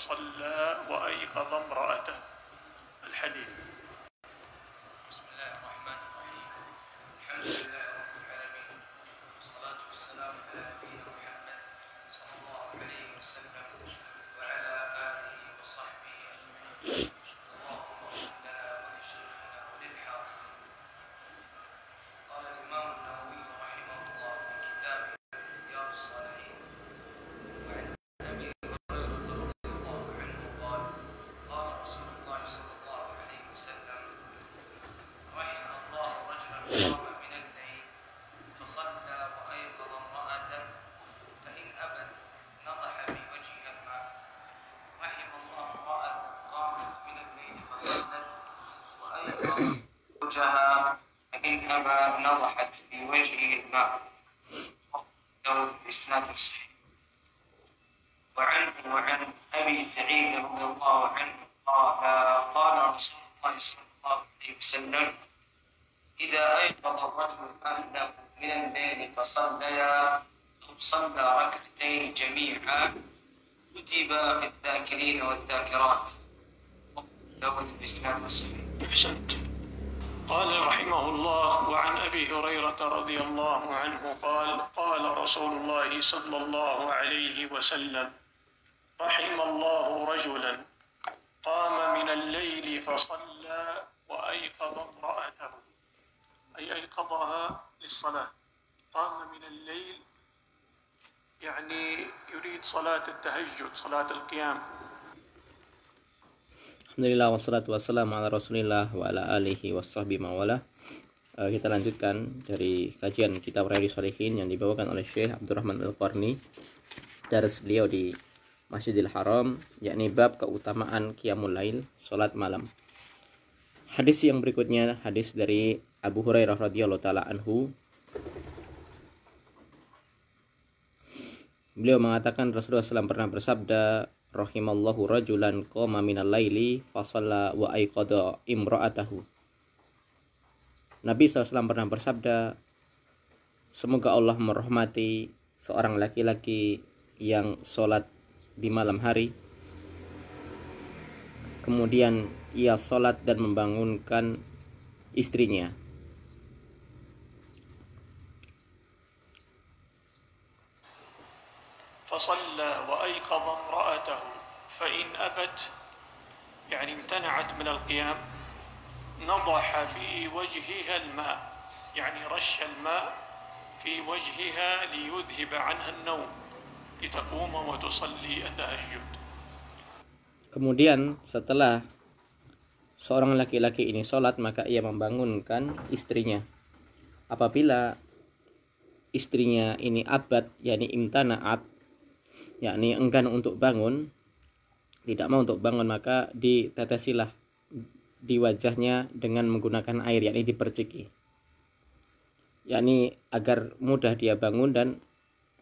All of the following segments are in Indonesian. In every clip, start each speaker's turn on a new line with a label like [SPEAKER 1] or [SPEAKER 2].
[SPEAKER 1] فصلى وأيقظ امرأته. الحديث.
[SPEAKER 2] بسم الله الرحمن الرحيم. الحمد لله رب العالمين، والصلاة والسلام على نبينا محمد صلى الله عليه وسلم وعلى آله وصحبه أجمعين. اللهم اغفر لنا ولشيخنا وللحاضرين. قال الإمام النووي رحمه الله في كتابه رياض الصالحين: وعن أبي هريرة رضي الله عنه قال: قال رسول الله صلى الله عليه وسلم: رحم الله رجلا قام من الليل فصلى وأيقظ امرأته فإن أبت نضح في وجهها الماء. رحم الله امرأة قامت من الليل فصلت وأيقظت زوجها فإن أبى نضحت في وجهه الماء. داود بإسناد صحيح. وعنه وعن أبي سعيد رضي الله عنه قال: قال رسول الله صلى الله عليه وسلم: إذا أيقظ الرجل أهله من الليل فصليا أو صلى ركعتين جميعا كتب في الذاكرين والذاكرات. داود بإسناد صحيح.
[SPEAKER 1] أحسنت. قال رحمه الله: وعن أبي هريرة رضي الله عنه قال: قال رسول الله صلى الله عليه وسلم: رحم الله رجلا قام من الليل فصلى وأيقظ امرأته، أي أيقظها للصلاة. قام من الليل يعني يريد صلاة التهجد، صلاة القيام.
[SPEAKER 3] Alhamdulillah wassalatu wassalamu ala rasulillah wa ala alihi washabbihi mawala. Kita lanjutkan dari kajian kitab Riyadhus Shalihin yang dibawakan oleh Syekh Abdurrahman Al-Qarni dari beliau di Masjidil Haram, yakni bab keutamaan qiyamul lail, salat malam. Hadis yang berikutnya hadis dari Abu Hurairah radhiyallahu taala anhu. Beliau mengatakan Rasulullah SAW pernah bersabda: rahimallahu rajulan qama minal laili fasalla wa aiqadha imra'atahu. Nabi SAW pernah bersabda, semoga Allah merahmati seorang laki-laki yang sholat di malam hari, kemudian ia sholat dan membangunkan istrinya.
[SPEAKER 1] فصلى وأيقظ امرأته فإن أبت يعني امتنعت من القيام نضح في وجهها الماء، يعني رش الماء في وجهها ليذهب عنها النوم لتقوم وتصلي التهجد.
[SPEAKER 3] Kemudian setelah seorang laki-laki ini sholat, maka ia membangunkan istrinya. Apabila istrinya ini abat, yakni imtana'at, yakni enggan untuk bangun, tidak mau untuk bangun, maka ditetesilah di wajahnya dengan menggunakan air, yakni diperciki, yakni agar mudah dia bangun dan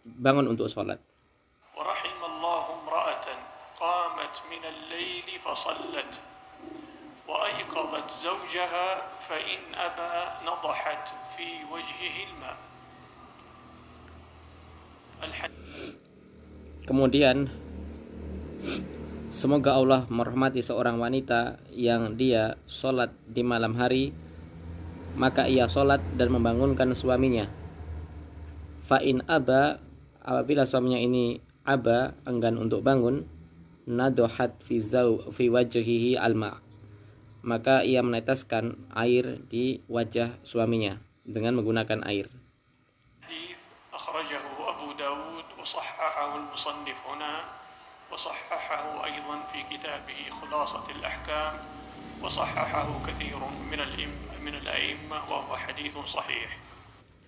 [SPEAKER 3] bangun untuk sholat.
[SPEAKER 1] ورحم الله امرأة قامت من الليل فصلت وأيقظت زوجها فإن أبى نضحت في وجهه الماء.
[SPEAKER 3] Kemudian semoga Allah merahmati seorang wanita yang dia sholat di malam hari, maka ia sholat dan membangunkan suaminya. Fa'in aba, apabila suaminya ini aba, enggan untuk bangun, nadohat fi wajhihi alma, maka ia meneteskan air di wajah suaminya dengan menggunakan air.
[SPEAKER 1] أخرجه أبو داود وصححه المصنف هنا، وصححه أيضا في كتابه خلاصة الأحكام، وصححه كثير من الأئمة وهو حديث صحيح.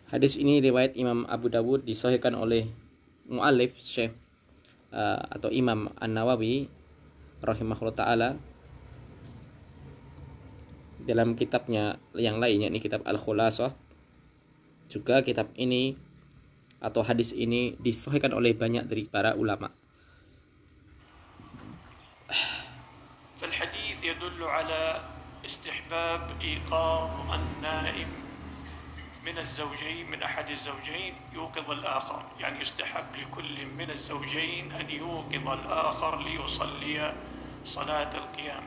[SPEAKER 3] Hadis ini riwayat Imam Abu Dawud, disahihkan oleh muallif Syekh atau Imam An-Nawawi rahimahullah taala dalam kitabnya yang lain, yakni kitab Al-Khulasah. Juga kitab ini atau hadis ini disahihkan oleh banyak dari para ulama.
[SPEAKER 1] فالحديث يدل على استحباب إيقاظ النائم من الزوجين من أحد الزوجين يوقظ الآخر، يعني يستحب لكل من الزوجين أن يوقظ الآخر ليصلي صلاة القيام.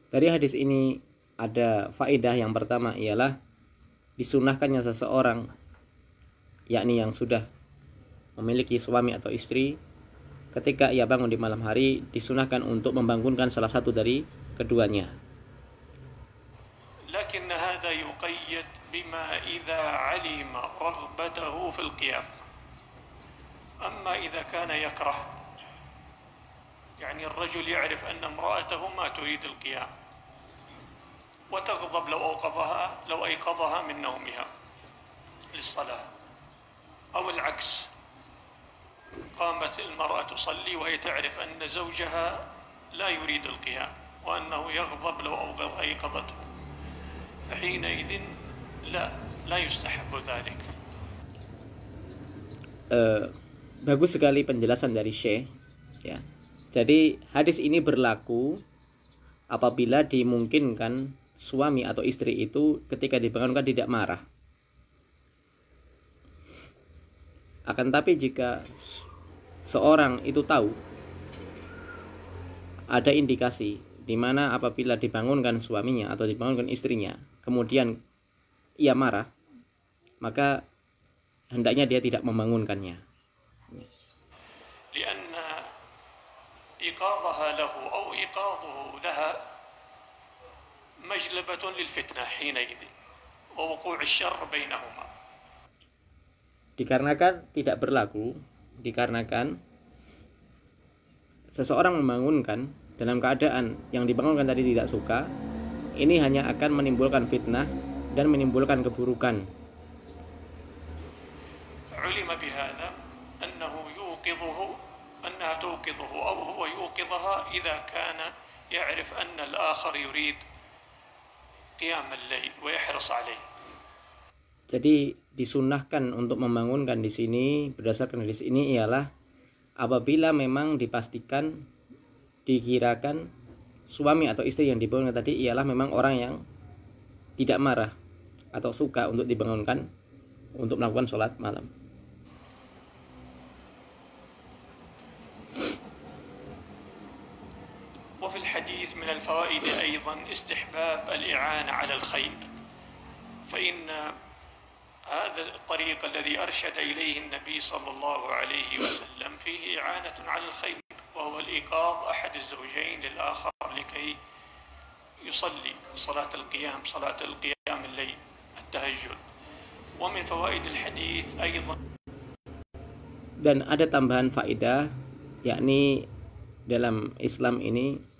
[SPEAKER 3] Dari hadis ini ada faedah yang pertama ialah disunahkannya seseorang, yakni yang sudah memiliki suami atau istri, ketika ia bangun di malam hari disunahkan untuk membangunkan salah satu dari keduanya.
[SPEAKER 1] لكن هذا يقيد بما إذا علم رغبته في القيام. أما إذا كان يكره، يعني الرجل يعرف أن امرأته ما تريد القيام وتغضب لو أيقظها من نومها للصلاة، أو العكس، قامت المرأة تصلي وهي تعرف أن زوجها لا يريد القيام وأنه يغضب لو أيقظته، فحينئذ لا يستحب ذلك.
[SPEAKER 3] Bagus sekali penjelasan dari Syekh, ya. Jadi hadis ini berlaku apabila dimungkinkan suami atau istri itu ketika dibangunkan tidak marah. Akan tapi jika seorang itu tahu ada indikasi di mana apabila dibangunkan suaminya atau dibangunkan istrinya kemudian ia marah, maka hendaknya dia tidak membangunkannya.
[SPEAKER 1] لأن إيقاظها له أو إيقاظه لها مجلبة للفتنة حينئذ ووقوع الشر بينهما.
[SPEAKER 3] Dikarenakan tidak berlaku, dikarenakan seseorang membangunkan dalam keadaan yang dibangunkan tadi tidak suka, ini hanya akan menimbulkan fitnah dan menimbulkan keburukan.
[SPEAKER 1] علم بهذا أنه يوقظه أنها توقظه أو هو يوقظها إذا كان يعرف أن الآخر يريد قيام الليل ويحرص عليه.
[SPEAKER 3] Jadi disunahkan untuk membangunkan di sini berdasarkan hadis ini ialah apabila memang dipastikan dikirakan suami atau istri yang dibangunkan tadi ialah memang orang yang tidak marah atau suka untuk dibangunkan untuk melakukan sholat malam.
[SPEAKER 1] وفي الحديث من الفوائد أيضا استحباب الإعانة على الخير، فإن هذا الطريق الذي أرشد إليه النبي صلى الله عليه وسلم فيه إعانة على الخير، وهو الإيقاظ أحد الزوجين للآخر لكي يصلي صلاة القيام الليل التهجد. ومن فوائد الحديث أيضا.
[SPEAKER 3] Dan ada tambahan faedah, yakni dalam Islam ini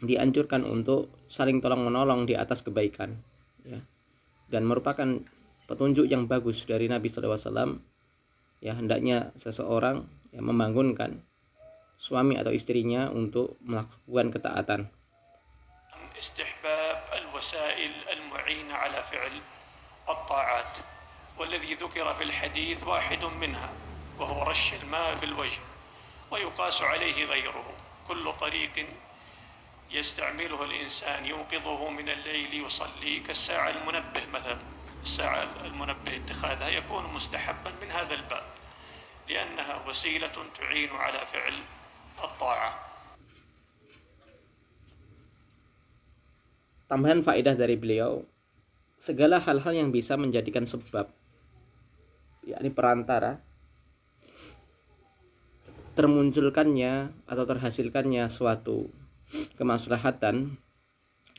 [SPEAKER 3] dianjurkan untuk saling tolong menolong di atas kebaikan, ya. Dan merupakan petunjuk yang bagus dari Nabi SAW, ya, hendaknya seseorang yang membangunkan suami atau istrinya untuk melakukan ketaatan.
[SPEAKER 1] استحباب الوسائل المعينة على فعل الطاعات، والذي ذكر في الحديث واحد منها وهو رش الماء في الوجه، ويقاس عليه غيره. كل طريق يستعمله الإنسان يوقظه من الليل يصلي كالساعة المنبه مثلا، الساعة المنبه اتخاذها يكون مستحبا من هذا الباب لأنها وسيلة تعين على فعل الطاعة.
[SPEAKER 3] Tambahan faedah dari beliau, segala hal-hal yang bisa menjadikan sebab, yakni perantara, termunculkannya atau terhasilkannya suatu kemaslahatan,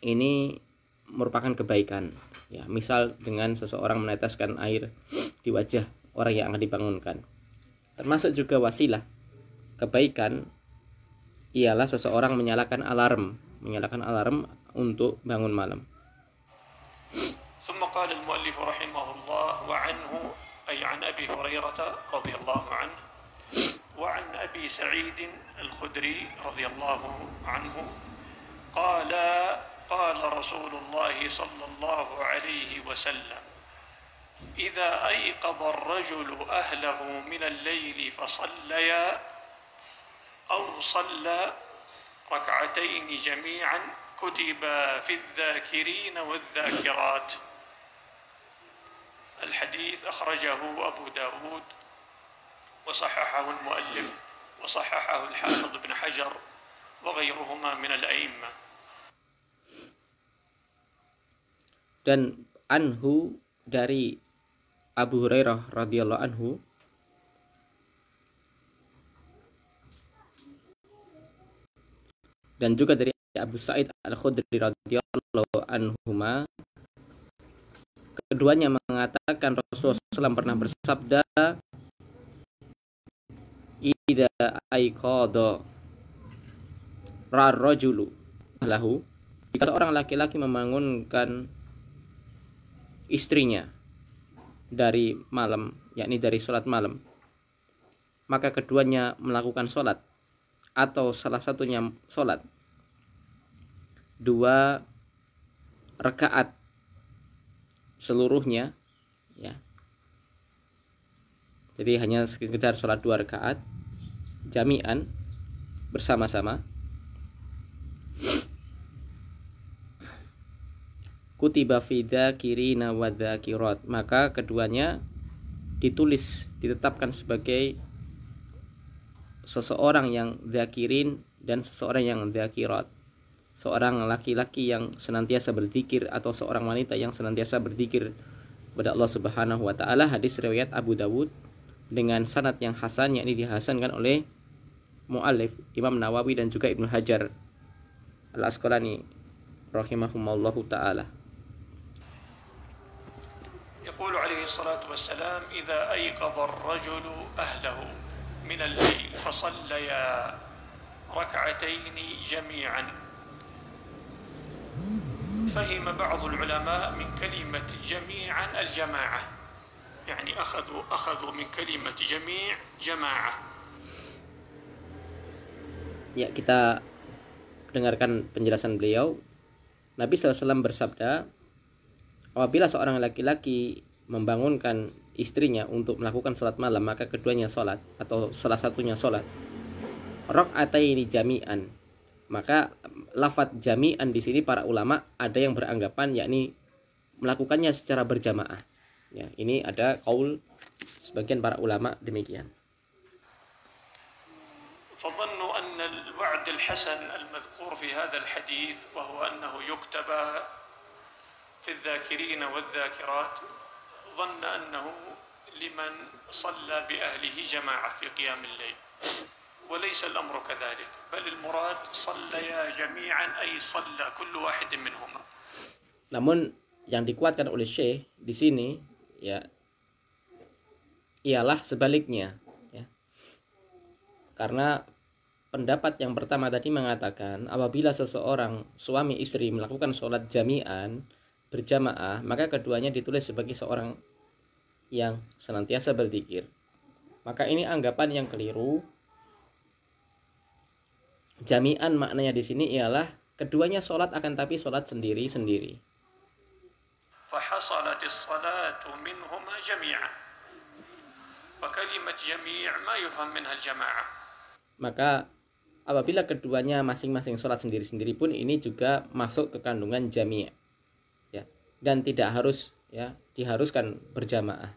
[SPEAKER 3] ini merupakan kebaikan, ya. Misal dengan seseorang meneteskan air di wajah orang yang akan dibangunkan, termasuk juga wasilah kebaikan ialah seseorang menyalakan alarm untuk bangun malam.
[SPEAKER 1] ثم قال المؤلف رحمه الله وعنه أي عن أبي هريرة رضي الله عنه وعن أبي سعيد الخدري رضي الله عنه قال رسول الله صلى الله عليه وسلم إذا أيقظ الرجل أهله من الليل فصليا أو صلى ركعتين جميعا كتب في الذاكرين والذاكرات. الحديث أخرجه أبو داود وصححه المؤلف وصححه الحافظ ابن حجر وغيرهما من الأئمة.
[SPEAKER 3] Dan anhu, dari Abu Hurairah radhiyallahu anhu, dan juga dari Abu Sa'id Al-Khudri radhiyallahu anhuma, keduanya mengatakan Rasulullah SAW pernah bersabda, "Idza aiqadha rajulu lahu," jika seorang laki-laki membangunkan istrinya dari malam, yakni dari sholat malam, maka keduanya melakukan sholat atau salah satunya sholat 2 rakaat seluruhnya, ya. Jadi hanya sekedar sholat 2 rakaat jami'an bersama-sama. Kutiba fi dzakirina wa dzakirat, maka keduanya ditulis, ditetapkan sebagai seseorang yang dzakirin dan seseorang yang dzakirat, seorang laki-laki yang senantiasa berzikir atau seorang wanita yang senantiasa berzikir kepada Allah Subhanahu wa taala. Hadis riwayat Abu Dawud dengan sanad yang hasan, yakni dihasankan oleh muallif Imam Nawawi dan juga Ibnu Hajar Al-Asqalani rahimahumallahu taala.
[SPEAKER 1] يقول عليه الصلاة والسلام: إذا أيقظ الرجل أهله من الليل فصليا ركعتين جميعا. فهم بعض العلماء من كلمة جميعا الجماعة، يعني أخذوا من كلمة جميع جماعة.
[SPEAKER 3] Ya, kita dengarkan penjelasan beliau. Nabi SAW bersabda, apabila seorang laki-laki membangunkan istrinya untuk melakukan sholat malam, maka keduanya sholat atau salah satunya sholat raka'ataini jami'an. Maka lafadz jami'an di sini para ulama ada yang beranggapan yakni melakukannya secara berjamaah. Ya, ini ada qaul sebagian para ulama demikian.
[SPEAKER 1] فظنوا أن الوعد الحسن المذكور في هذا الحديث وهو أنه يكتب في الذاكرين والذاكرات، ظن أنه لمن صلى بأهله جماعة في قيام الليل، وليس الأمر كذلك، بل المراد صليا جميعا أي صلى كل واحد منهما.
[SPEAKER 3] Namun yang dikuatkan oleh Syekh di sini ya ialah sebaliknya, ya. Karena pendapat yang pertama tadi mengatakan apabila seseorang suami istri melakukan sholat jami'an berjamaah, maka keduanya ditulis sebagai seorang yang senantiasa berzikir. Maka ini anggapan yang keliru. Jami'an maknanya di sini ialah keduanya sholat akan tapi sholat sendiri-sendiri.
[SPEAKER 1] فحصلت الصلاة منهما جميعا، فكلمة جميع ما يفهم منها الجماعة. Maka
[SPEAKER 3] apabila keduanya masing-masing sholat sendiri-sendiri pun ini juga masuk ke kandungan jami', ya, dan tidak harus, ya, diharuskan berjamaah.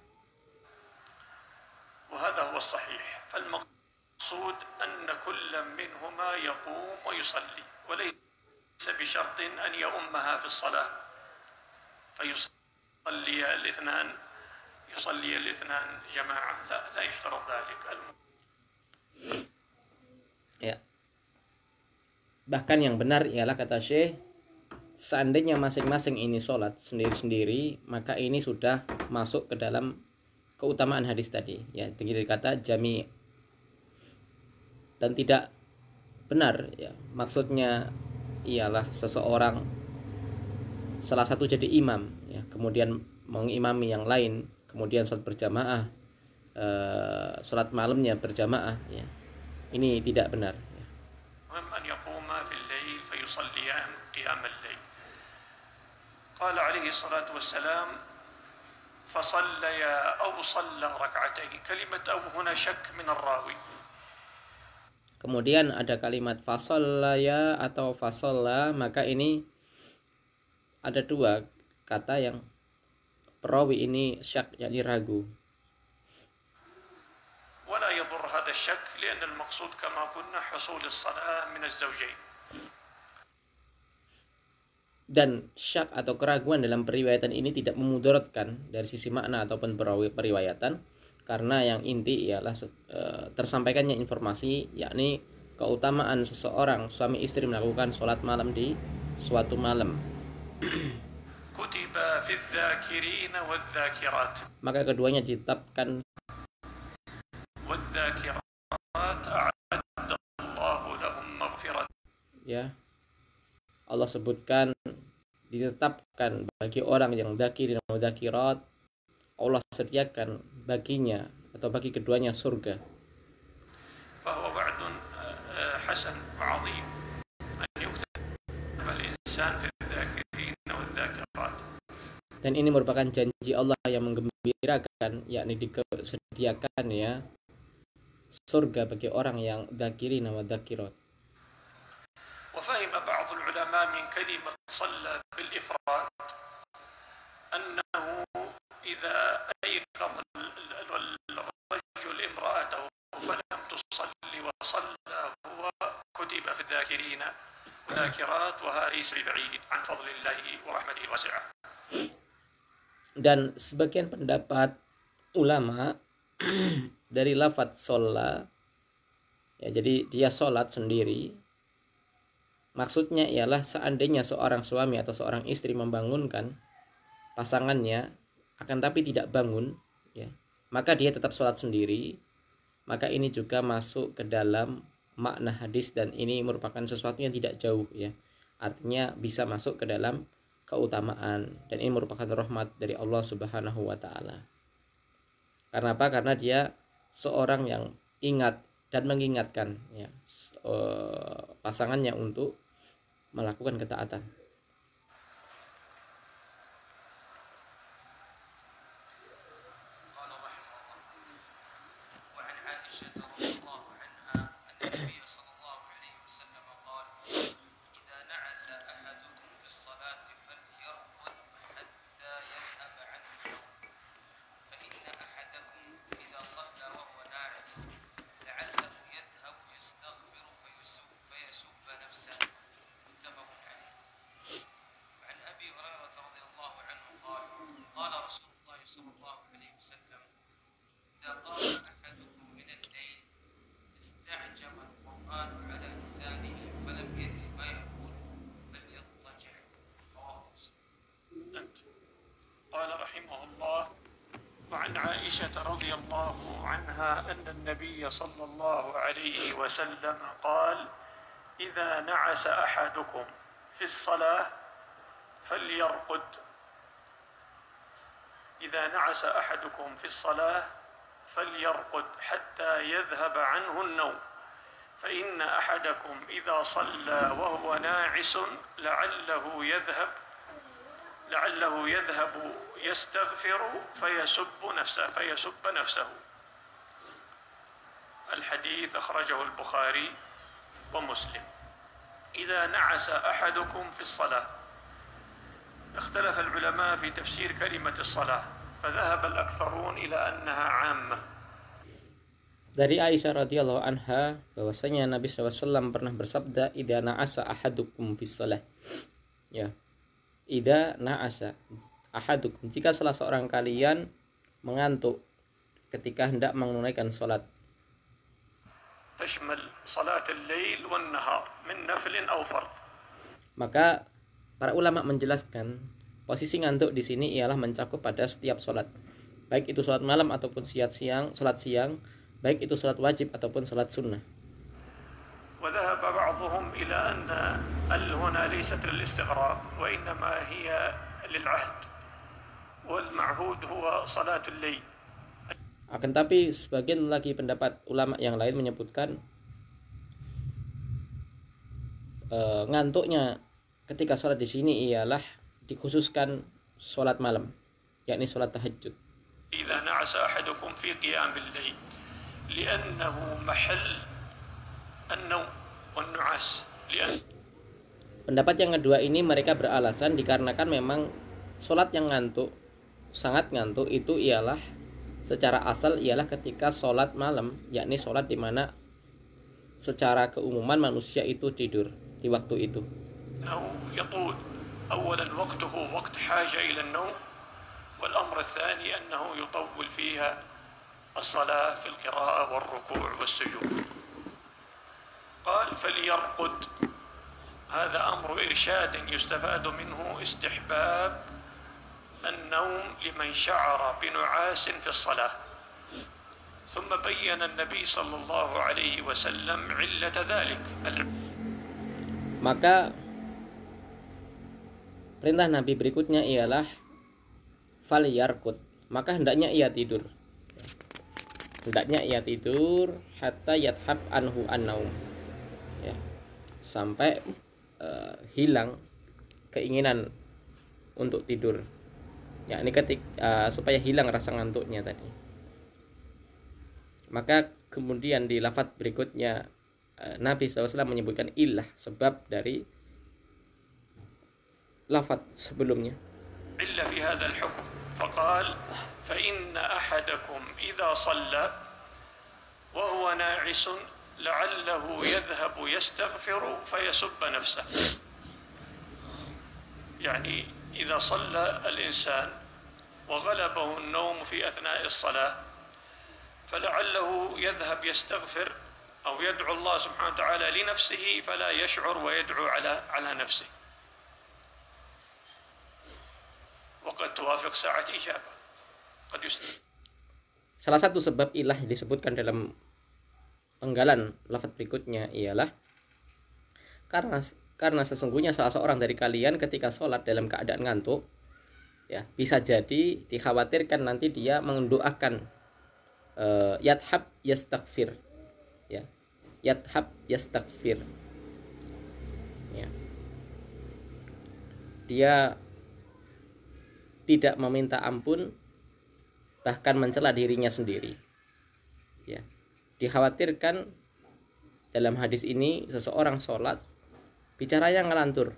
[SPEAKER 1] وهذا هو الصحيح، فالمقصود أن كل منهما يقوم ويصلي وليس بشرط أن يؤمها في الصلاة فيصلي الاثنان جماعة، لا يشترط ذلك.
[SPEAKER 3] Ya. Bahkan yang benar ialah kata Syekh, seandainya masing-masing ini sholat sendiri-sendiri, maka ini sudah masuk ke dalam keutamaan hadis tadi, ya, tinggi dari kata jami'. Dan tidak benar, ya, maksudnya ialah seseorang salah satu jadi imam, ya, kemudian mengimami yang lain, kemudian sholat berjamaah, sholat malamnya berjamaah, ya. Ini tidak benar.
[SPEAKER 1] قال عليه الصلاة والسلام فصليا أو صلى ركعتين. كلمة أو هنا شك من الراوي.
[SPEAKER 3] Kemudian ada kalimat fasallaya atau fasalla, maka ini ada dua kata yang perawi ini syak, yakni ragu.
[SPEAKER 1] ولا يضر هذا الشك لأن المقصود كما قلنا حصول الصلاة من الزوجين.
[SPEAKER 3] Dan syak atau keraguan dalam periwayatan ini tidak memudaratkan dari sisi makna ataupun periwayatan, karena yang inti ialah tersampaikannya informasi, yakni keutamaan seseorang suami istri melakukan sholat malam di suatu malam.
[SPEAKER 1] كتب في الذاكرين والذاكرات.
[SPEAKER 3] Maka keduanya ditetapkan.
[SPEAKER 1] والذاكرات أعد الله لهم مغفرة.
[SPEAKER 3] Ya, Allah sebutkan ditetapkan bagi orang yang dhakirin dan dhakirat, Allah sediakan baginya atau bagi keduanya surga.
[SPEAKER 1] فهو وعد حسن وعظيم أن يكتب الإنسان في الذاكرين والذاكرات.
[SPEAKER 3] Dan ini merupakan janji Allah yang menggembirakan, yakni disediakan ya surga bagi orang yang dhakirin wa dhakirat.
[SPEAKER 1] وفهم بعض العلماء من كلمة صلى بالإفراد أنه إذا أيقظ الرجل امرأته فلم تصلي وصلى هو كتب في الذاكرين والذاكرات وهذا ليس بعيد عن فضل الله ورحمته الواسعة.
[SPEAKER 3] Dan sebagian pendapat ulama dari lafadz sholla, ya, jadi dia sholat sendiri, maksudnya ialah seandainya seorang suami atau seorang istri membangunkan pasangannya akan tapi tidak bangun, ya, maka dia tetap sholat sendiri. Maka ini juga masuk ke dalam makna hadis, dan ini merupakan sesuatu yang tidak jauh, ya, artinya bisa masuk ke dalam keutamaan, dan ini merupakan rahmat dari Allah Subhanahu wa taala. Karena apa? Karena dia seorang yang ingat dan mengingatkan, ya, pasangannya untuk melakukan ketaatan.
[SPEAKER 1] وعن عائشة رضي الله عنها أن النبي صلى الله عليه وسلم قال: إذا نعس أحدكم في الصلاة فليرقد. إذا نعس أحدكم في الصلاة فليرقد حتى يذهب عنه النوم، فإن أحدكم إذا صلى وهو ناعس لعله يذهب يستغفر فيسب نفسه. الحديث أخرجه البخاري ومسلم. إذا نعس أحدكم في الصلاة. اختلف العلماء في تفسير كلمة الصلاة، فذهب الأكثرون إلى أنها عامة.
[SPEAKER 3] Dari Aisyah radhiyallahu anha bahwasanya Nabi SAW pernah bersabda, idza na'asa ahadukum fis shalah. Ya. Idza na'asa ahadukum, jika salah seorang kalian mengantuk ketika hendak menunaikan salat.
[SPEAKER 1] تشمل صلاة الليل والنهار من نفل أو فرض. Maka
[SPEAKER 3] para ulama menjelaskan posisi ngantuk di sini ialah mencakup pada setiap salat, baik itu salat malam ataupun salat siang, baik itu salat wajib ataupun salat sunnah.
[SPEAKER 1] وذهب بعضهم إلى أن هنا ليست للاستغراب وإنما هي للعهد والمعهود هو صلاة الليل.
[SPEAKER 3] Akan tapi sebagian lagi pendapat ulama yang lain menyebutkan ngantuknya ketika sholat di sini ialah dikhususkan sholat malam, yakni sholat tahajud.
[SPEAKER 1] إذا نعس أحدكم في قيام الليل لأنه محل النوم والنعاس لأن
[SPEAKER 3] Pendapat yang kedua ini mereka beralasan dikarenakan memang sholat yang ngantuk, sangat ngantuk itu ialah secara asal ialah ketika sholat malam, yakni sholat di mana secara keumuman manusia itu tidur di waktu itu.
[SPEAKER 1] أنه يطول. أولا وقته وقت حاجة إلى النوم، والأمر الثاني أنه يطول فيها الصلاة في القراءة والركوع والسجود. قال فليرقد، هذا أمر إرشاد يستفاد منه استحباب النوم لمن شعر بنعاس في الصلاة. ثم بين النبي صلى الله عليه وسلم علة ذلك.
[SPEAKER 3] Maka perintah Nabi berikutnya ialah falyarqud, maka hendaknya ia tidur. Hendaknya ia tidur hatta yathab anhu an-naum. Ya. Sampai hilang keinginan untuk tidur. Ya, ini supaya hilang rasa ngantuknya tadi. Maka kemudian di lafaz berikutnya Nabi SAW menyebutkan illah, sebab dari lafaz sebelumnya.
[SPEAKER 1] إلا في هذا الحكم فقال فإن أحدكم إذا صلى وهو ناعس لعله يذهب يستغفر فيسب نفسه. يعني إذا صلى الإنسان وغلبه النوم في أثناء الصلاة فلعله يذهب يستغفر أو يدعو الله سبحانه وتعالى لنفسه فلا يشعر ويدعو على نفسه، وقد توافق ساعة إجابة قد
[SPEAKER 3] Salah satu sebab ilah disebutkan dalam penggalan lafaz berikutnya ialah karena sesungguhnya salah seorang dari kalian ketika sholat dalam keadaan ngantuk, ya bisa jadi dikhawatirkan nanti dia mendoakan yathab yastaghfir, ya yathab yastaghfir, ya dia tidak meminta ampun, bahkan mencela dirinya sendiri. Ya, dikhawatirkan dalam hadis ini seseorang sholat bicaranya ngelantur,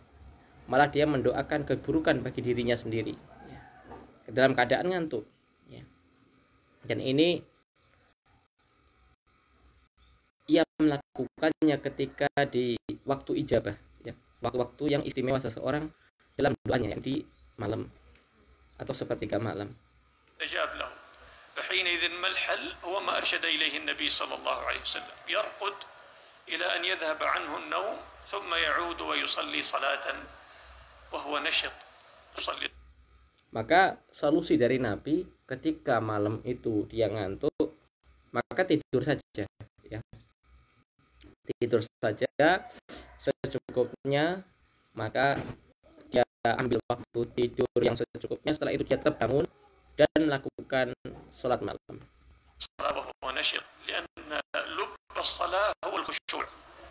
[SPEAKER 3] malah dia mendoakan keburukan bagi dirinya sendiri, ya, dalam keadaan ngantuk. Ya. Dan ini ia melakukannya ketika di waktu ijabah, ya, waktu-waktu yang istimewa seseorang dalam doanya yang di malam atau sepertiga malam.
[SPEAKER 1] أجاب له فحينئذ ما الحل هو ما أرشد إليه النبي صلى الله عليه وسلم، يرقد إلى أن يذهب عنه النوم ثم يعود ويصلي صلاة وهو نشط يصلي.
[SPEAKER 3] Maka solusi dari Nabi ketika malam itu dia ngantuk, maka tidur saja, ya. Tidur saja secukupnya, maka dia ambil waktu tidur yang secukupnya, setelah itu dia terbangun dan melakukan sholat malam.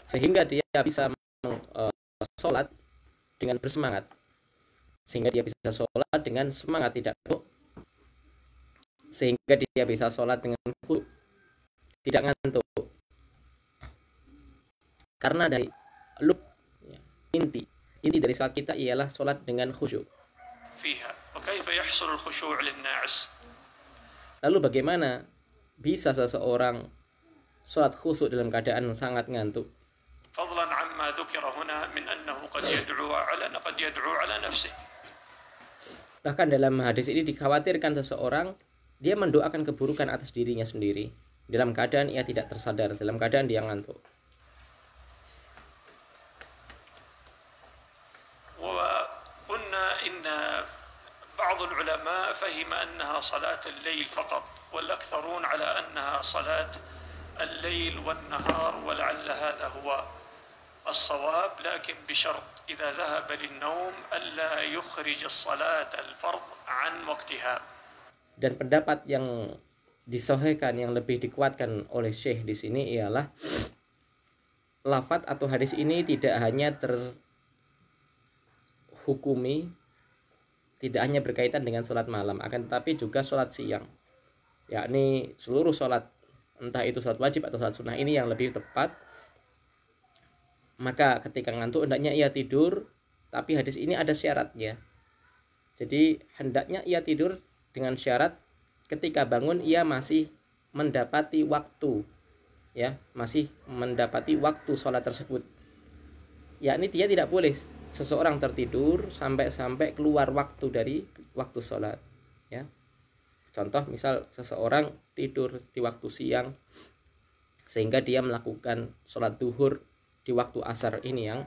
[SPEAKER 3] Sehingga dia bisa sholat dengan bersemangat. Sehingga dia bisa sholat dengan semangat, tidak ngantuk. Sehingga dia bisa sholat dengan khusyuk, tidak ngantuk. Karena dari lub, ya, inti dari sholat kita ialah sholat dengan khusyuk. Lalu bagaimana bisa seseorang sholat khusyuk dalam keadaan sangat ngantuk? Bahkan dalam hadis ini dikhawatirkan seseorang dia mendoakan keburukan atas dirinya sendiri dalam keadaan ia tidak tersadar, dalam keadaan dia ngantuk.
[SPEAKER 1] بعض العلماء فهم أنها صلاة الليل فقط، والأكثرون على أنها صلاة الليل والنهار، ولعل هذا هو الصواب، لكن بشرط إذا ذهب للنوم ألا يخرج الصلاة الفرض عن وقتها.
[SPEAKER 3] Dan pendapat yang disahihkan, yang lebih dikuatkan oleh Syekh di sini ialah lafaz atau hadis ini tidak hanya terhukumi, tidak hanya berkaitan dengan sholat malam, akan tetapi juga sholat siang, yakni seluruh sholat, entah itu sholat wajib atau sholat sunnah, ini yang lebih tepat maka ketika ngantuk hendaknya ia tidur, tapi hadis ini ada syaratnya. Jadi hendaknya ia tidur dengan syarat ketika bangun ia masih mendapati waktu, ya, masih mendapati waktu sholat tersebut. Yakni dia tidak boleh seseorang tertidur sampai keluar waktu dari waktu sholat, ya. Contoh misal seseorang tidur di waktu siang sehingga dia melakukan sholat duhur di waktu asar, ini yang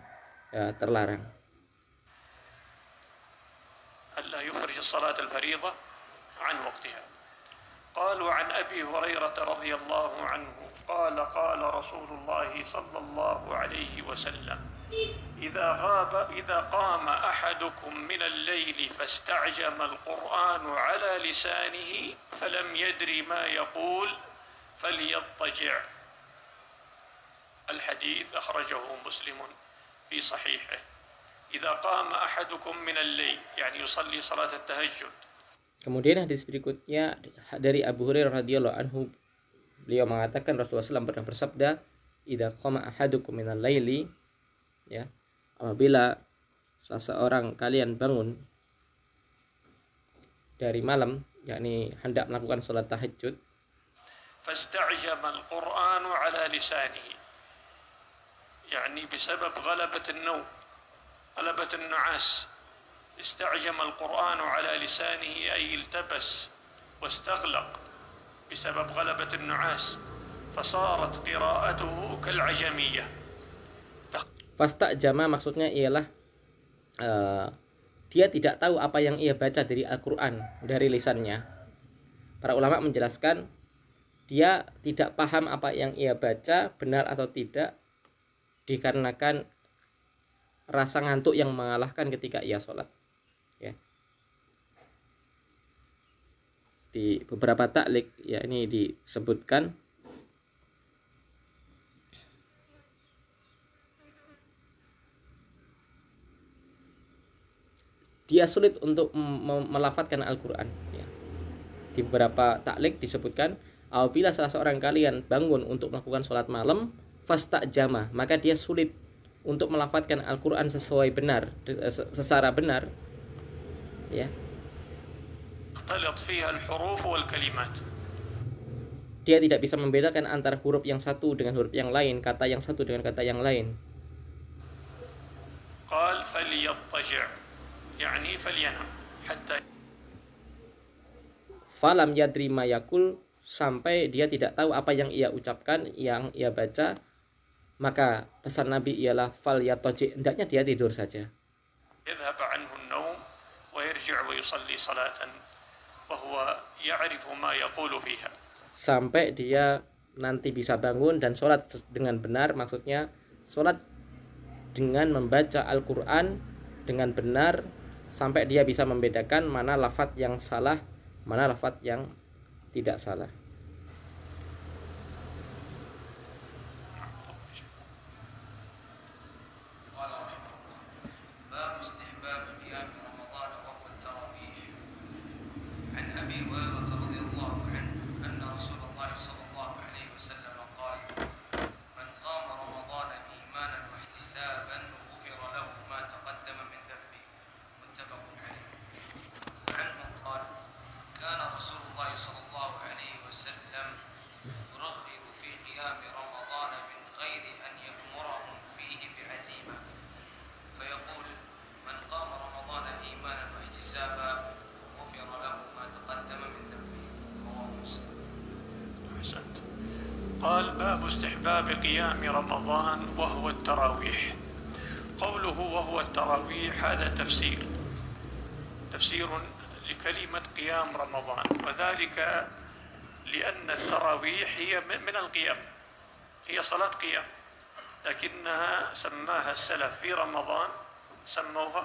[SPEAKER 3] terlarang.
[SPEAKER 1] ألا يخرج الصلاة الفريضة عن وقتها. قالوا عن أبي هريرة رضي الله عنه قال قال رسول الله صلى الله عليه وسلم إذا قام أحدكم من الليل فاستعجم القرآن على لسانه فلم يدري ما يقول فليضطجع. الحديث أخرجه مسلم في صحيحه. إذا قام أحدكم من الليل يعني يصلي صلاة التهجد.
[SPEAKER 3] Kemudian hadis berikutnya dari Abu Hurairah radhiyallahu anhu, beliau mengatakan Rasulullah SAW pernah bersabda, idza qama ahadukum minal laili, ya, apabila seseorang kalian bangun dari malam, yakni hendak melakukan salat tahajud,
[SPEAKER 1] fasta'jama al-Qur'an 'ala lisanihi, yani بسبب غلبة النوم غلبة النعاس استعجم القرآن على لسانه أي التبس واستغلق بسبب غلبة النعاس فصارت قراءته كالعجمية.
[SPEAKER 3] Fastajama maksudnya ialah dia tidak tahu apa yang ia baca dari Al-Quran, dari lisannya. Para ulama menjelaskan dia tidak paham apa yang ia baca benar atau tidak dikarenakan rasa ngantuk yang mengalahkan ketika ia sholat, ya. Di beberapa taklik, ya, ini disebutkan dia sulit untuk melafadzkan Al-Quran, ya. Di beberapa taklik disebutkan apabila salah seorang kalian bangun untuk melakukan sholat malam, fastajama, maka dia sulit untuk melafadzkan Al-Quran sesuai benar, secara benar, ya. Dia tidak bisa membedakan antara huruf yang satu dengan huruf yang lain, kata yang satu dengan kata yang lain. Falam yadri ma yakul, sampai dia tidak tahu apa yang ia ucapkan, yang ia baca. Maka pesan Nabi ialah fal yataji, hendaknya dia tidur saja. Sampai dia nanti bisa bangun dan sholat dengan benar, maksudnya sholat dengan membaca Al-Quran dengan benar, sampai dia bisa membedakan mana lafadz yang salah, mana lafadz yang tidak salah.
[SPEAKER 1] قال باب استحباب قيام رمضان وهو التراويح. قوله وهو التراويح هذا تفسير لكلمة قيام رمضان، وذلك لأن التراويح هي من القيام، هي صلاة قيام، لكنها سماها السلف في رمضان سموها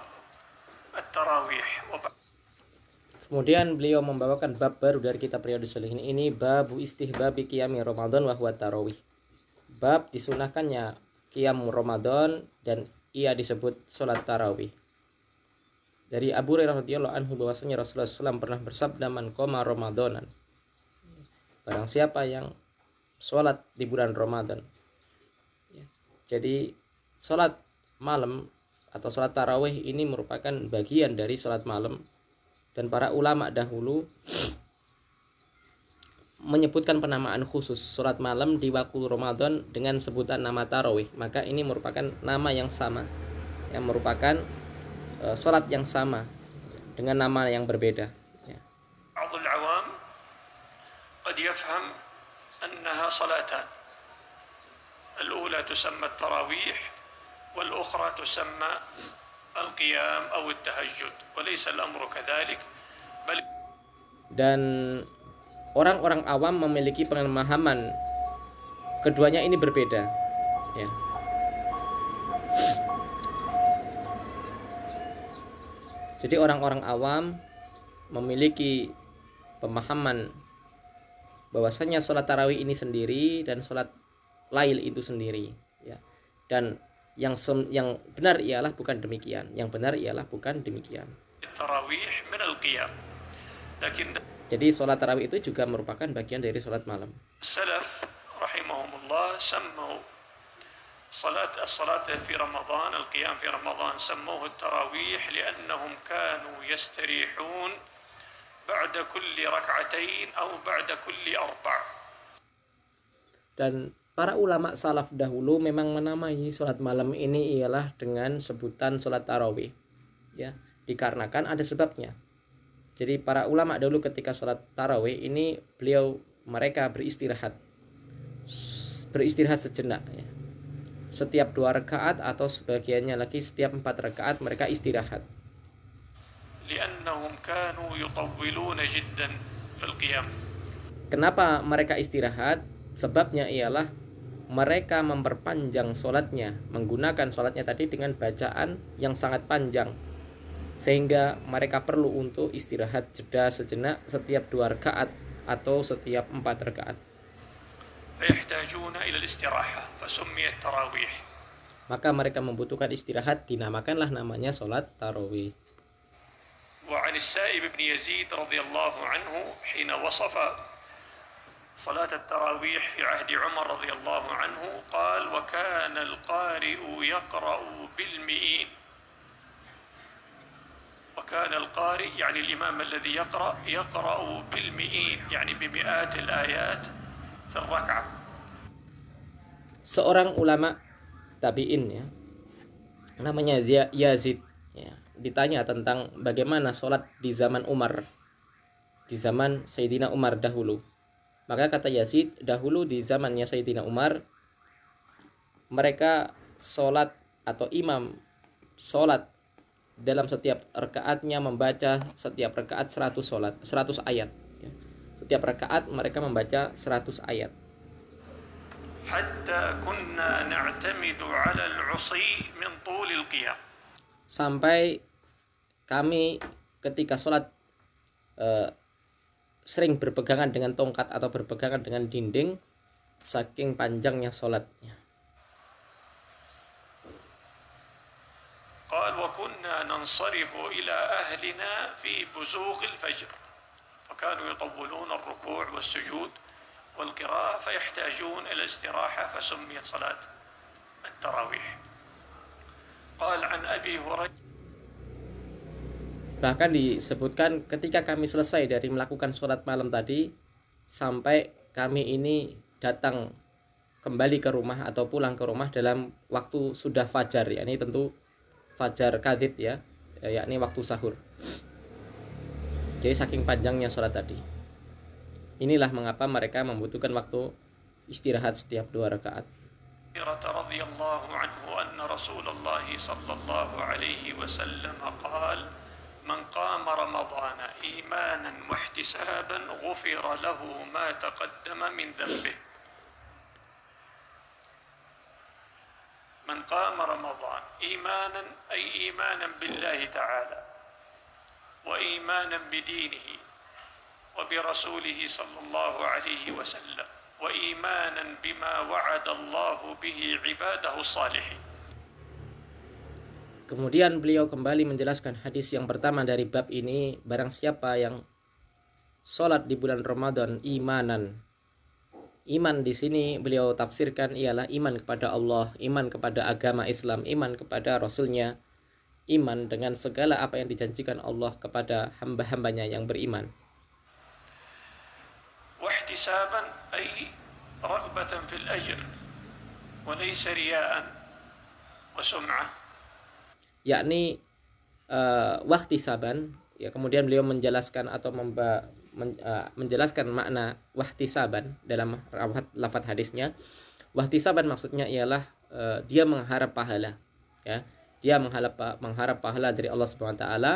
[SPEAKER 1] التراويح.
[SPEAKER 3] Kemudian beliau membawakan bab baru dari kitab Riyadhus Shalihin ini, babu istihbabi qiyami Ramadan wa huwa tarawih. Bab disunahkannya qiyam Ramadan dan ia disebut salat tarawih. Dari Abu Hurairah radhiyallahu anhu bahwasanya Rasulullah SAW pernah bersabda, man qoma Ramadanan, barang siapa yang salat di bulan Ramadan. Jadi sholat malam atau sholat tarawih ini merupakan bagian dari sholat malam, dan para ulama dahulu menyebutkan penamaan khusus sholat malam di waktu Ramadan dengan sebutan nama tarawih, maka ini merupakan nama yang sama, yang merupakan sholat yang sama dengan nama yang berbeda.
[SPEAKER 1] بعض العوام قد يفهم أنها صلاتان، الأولى تسمى التراويح والأخرى تسمى القيام أو التهجد، وليس الأمر كذلك بل.
[SPEAKER 3] Dan orang-orang awam memiliki pemahaman keduanya ini berbeda, ya. Jadi orang-orang awam memiliki pemahaman bahwasanya sholat tarawih ini sendiri dan sholat lail itu sendiri, ya. Dan yang benar ialah bukan demikian. Yang benar ialah bukan demikian. Jadi sholat tarawih itu juga merupakan bagian dari sholat malam.
[SPEAKER 1] Salaf rahimahumullah sammu الصلاة في رمضان القيام في رمضان سموه التراويح لأنهم كانوا يستريحون بعد كل ركعتين أو بعد كل أربع.
[SPEAKER 3] Dan para ulama salaf dahulu memang menamai sholat malam ini ialah dengan sebutan sholat tarawih, ya, dikarenakan ada sebabnya. Jadi para ulama dahulu ketika sholat tarawih ini mereka beristirahat sejenak, ya. Setiap 2 rakaat atau sebagiannya lagi setiap 4 rakaat mereka istirahat. Kenapa mereka istirahat? Sebabnya ialah mereka memperpanjang sholatnya, menggunakan sholatnya tadi dengan bacaan yang sangat panjang, sehingga mereka perlu untuk istirahat jeda sejenak setiap 2 rakaat atau setiap 4 rakaat. Maka mereka membutuhkan istirahat, dinamakanlah namanya sholat tarawih.
[SPEAKER 1] وعن السائب بن يزيد رضي الله عنه حين وصف صلاة التراويح في عهد عمر رضي الله عنه قال وكان القارئ يقرأ بالمئين، وكان القارئ يعني الإمام الذي يقرأ بالمئين يعني بمئات الآيات في الركعة.
[SPEAKER 3] Seorang ulama tabi'in, ya, namanya Yazid, ya, ditanya tentang bagaimana sholat di zaman Umar, di zaman Sayyidina Umar dahulu. Maka kata Yazid, dahulu di zamannya Sayyidina Umar, mereka sholat atau imam sholat dalam setiap rakaatnya membaca setiap rakaat 100 ayat, ya. Setiap rakaat mereka membaca 100 ayat.
[SPEAKER 1] Hatta kunna na'tamidu 'ala al-'usy min tul al-qiyam.
[SPEAKER 3] Sampai kami ketika sholat sering berpegangan dengan tongkat atau berpegangan dengan dinding, saking panjangnya sholatnya.
[SPEAKER 1] قال وكنا ننصرف إلى أهلنا في بزوغ الفجر فكانوا يطولون الركوع والسجود والقراءة فيحتاجون إلى الاستراحة فسميت صلاة التراويح. قال عن أبي هريرة.
[SPEAKER 3] Bahkan disebutkan ketika kami selesai dari melakukan sholat malam tadi, sampai kami ini datang kembali ke rumah atau pulang ke rumah dalam waktu sudah fajar, ya, ini tentu fajar kadzib, ya, yakni waktu sahur. Jadi saking panjangnya sholat tadi. Inilah mengapa mereka membutuhkan waktu istirahat setiap 2 rakaat.
[SPEAKER 1] radhiyallahu anhu anna Rasulullah sallallahu alaihi wasallam qala man qama ramadhana imanan wa ihtisaban ghufira lahu ma taqaddama min dhanbihi. من قام رمضان إيمانا أي إيمانا بالله تعالى وإيمانا بدينه وبرسوله صلى الله عليه وسلم وإيمانا بما وعد الله به عباده الصالحين.
[SPEAKER 3] Kemudian beliau kembali menjelaskan hadis yang pertama dari bab ini, barang siapa yang sholat di bulan Ramadan imanan, Iman di sini beliau tafsirkan ialah iman kepada Allah, iman kepada agama Islam, iman kepada Rasulnya, iman dengan segala apa yang dijanjikan Allah kepada hamba-hambanya yang beriman.
[SPEAKER 1] واحتسابا أي رغبة في الأجر وليس رياء وسمعة.
[SPEAKER 3] Yakni wahtisaban, ya, kemudian beliau menjelaskan atau menjelaskan makna wahtisaban dalam lafaz hadisnya. Wahtisaban maksudnya ialah dia mengharap pahala, ya. Dia mengharap pahala dari Allah Subhanahu wa taala.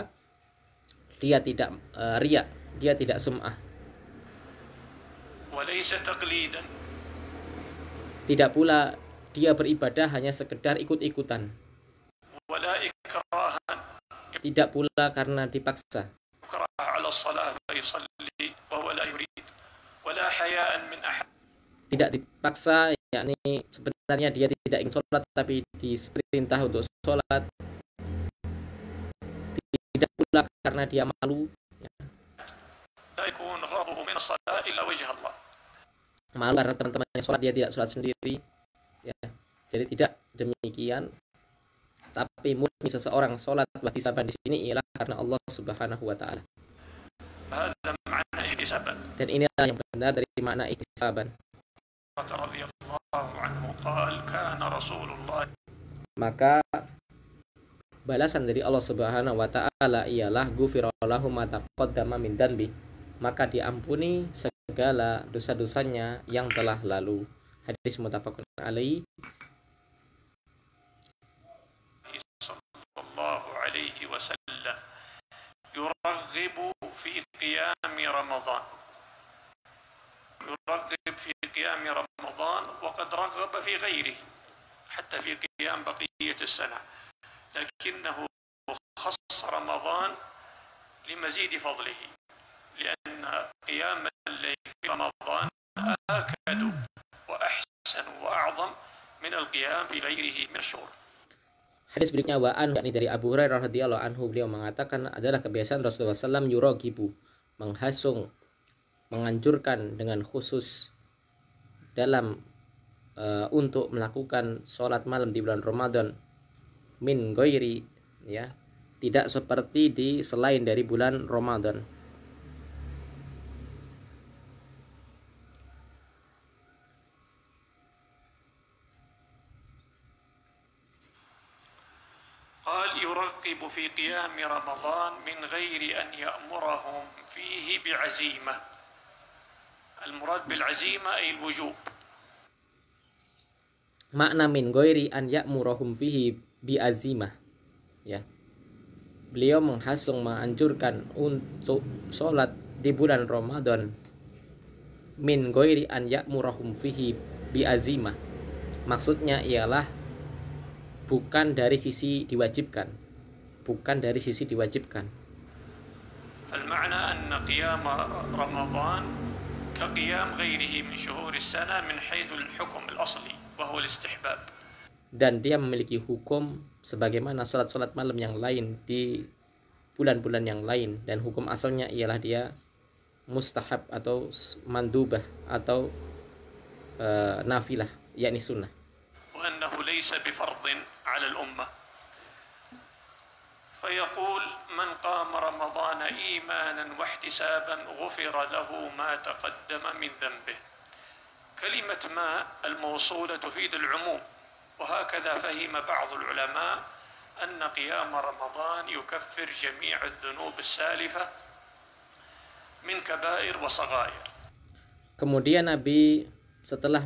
[SPEAKER 3] Dia tidak riya, dia tidak sum'ah.
[SPEAKER 1] وليس تقليدا.
[SPEAKER 3] Tidak pula dia beribadah hanya sekedar ikut-ikutan.
[SPEAKER 1] ولا إكراها.
[SPEAKER 3] Tidak pula karena dipaksa.
[SPEAKER 1] يكره على الصلاة فيصلي وهو لا يريد. ولا حياء من أحد.
[SPEAKER 3] Tidak dipaksa, yakni sebenarnya dia tidak ingin sholat tapi diperintah untuk sholat. Tidak pula karena dia malu,
[SPEAKER 1] لا يكون غرضه من الصلاة إلا وجه الله.
[SPEAKER 3] malu karena teman-temannya sholat, dia tidak sholat sendiri, ya. Jadi tidak demikian, tapi murni seseorang sholat wahtisaban di sini ialah karena Allah Subhanahu wa taala.
[SPEAKER 1] هذا معنى احتسابا.
[SPEAKER 3] Dan inilah yang benar dari makna ihtisaban.
[SPEAKER 1] رضي الله عنه قال كان رسول الله.
[SPEAKER 3] Maka balasan dari Allah Subhanahu wa taala ialah ghufira lahu ma taqaddama min dzanbi, maka diampuni segala dosa-dosanya yang telah lalu. Hadis muttafaqun alaihi.
[SPEAKER 1] sallallahu alaihi wasallam yuraghibu fi qiyam Ramadan. يرغب في قيام رمضان وقد رغب في غيره حتى في قيام بقية السنة، لكنه خص رمضان لمزيد فضله، لأن قيام الليل في رمضان آكد وأحسن وأعظم من القيام في غيره من الشهور.
[SPEAKER 3] Hadis berikutnya wa'an, yakni dari Abu Hurairah radhiyallahu anhu, beliau mengatakan adalah kebiasaan Rasulullah SAW yuragibu, menghasung, menganjurkan dengan khusus dalam untuk melakukan sholat malam di bulan Ramadan min ghairi, ya, tidak seperti di selain dari bulan Ramadan.
[SPEAKER 1] قال يرغب في قيام رمضان من غير أن يأمرهم فيه بعزيمة. المراد بالعزيمة أي الوجوب.
[SPEAKER 3] Makna min ghairi an ya'murahum fihi bi'azimah, ya. Beliau menghasung, menganjurkan untuk sholat di bulan Ramadan min ghairi an ya'murahum fihi bi'azimah. Maksudnya ialah bukan dari sisi diwajibkan, bukan dari sisi diwajibkan.
[SPEAKER 1] المعنى أن قيام رمضان كقيام غيره من شهور السنة من حيث الحكم الأصلي وهو الاستحباب.
[SPEAKER 3] Dan dia memiliki hukum sebagaimana sholat-sholat malam yang lain di bulan-bulan yang lain, dan hukum asalnya ialah dia mustahab atau mandubah atau nafilah, yakni sunnah.
[SPEAKER 1] وأنه ليس بفرض على الأمة. فيقول من قام رمضان إيمانا واحتسابا غفر له ما تقدم من ذنبه. كلمة ما الموصولة تفيد العموم، وهكذا فهم بعض العلماء أن قيام رمضان يكفر جميع الذنوب السالفة من كبائر وصغائر.
[SPEAKER 3] Kemudian Nabi setelah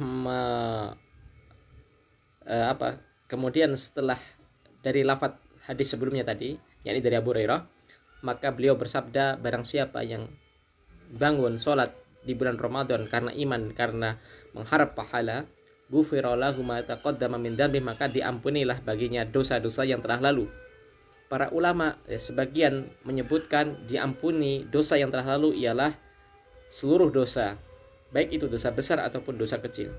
[SPEAKER 3] kemudian setelah dari lafaz hadis sebelumnya tadi, yakni dari Abu Hurairah, maka beliau bersabda, barang siapa yang bangun sholat di bulan Ramadan karena iman, karena mengharap pahala, ghufira lahu ma taqaddama min dzambi, maka diampunilah baginya dosa-dosa yang telah lalu. Para ulama sebagian menyebutkan diampuni dosa yang telah lalu ialah seluruh dosa, baik itu dosa besar ataupun dosa kecil.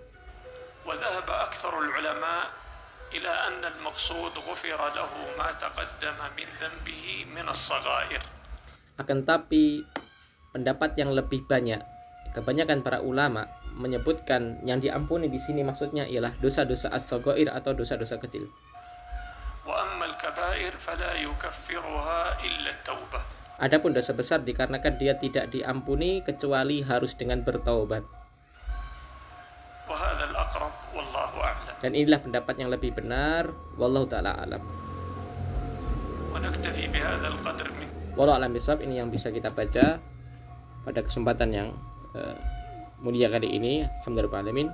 [SPEAKER 1] وذهب أكثر العلماء إلى أن المقصود غفر له ما تقدم من ذنبه من الصغائر.
[SPEAKER 3] Akan tapi pendapat yang lebih banyak, kebanyakan para ulama menyebutkan yang diampuni di sini maksudnya ialah dosa-dosa as-saghair atau dosa-dosa kecil.
[SPEAKER 1] وأما الكبائر فلا يكفرها إلا التوبة.
[SPEAKER 3] Adapun dosa besar dikarenakan dia tidak diampuni kecuali harus dengan bertaubat.
[SPEAKER 1] وهذا الأقرب والله أعلم.
[SPEAKER 3] Dan inilah pendapat yang lebih benar, wallahu taala alam.
[SPEAKER 1] ونكتفي بهذا القدر من
[SPEAKER 3] Wallahu a'lam bishawab. Ini yang bisa kita baca pada kesempatan yang mulia kali ini. Alhamdulillah alamin.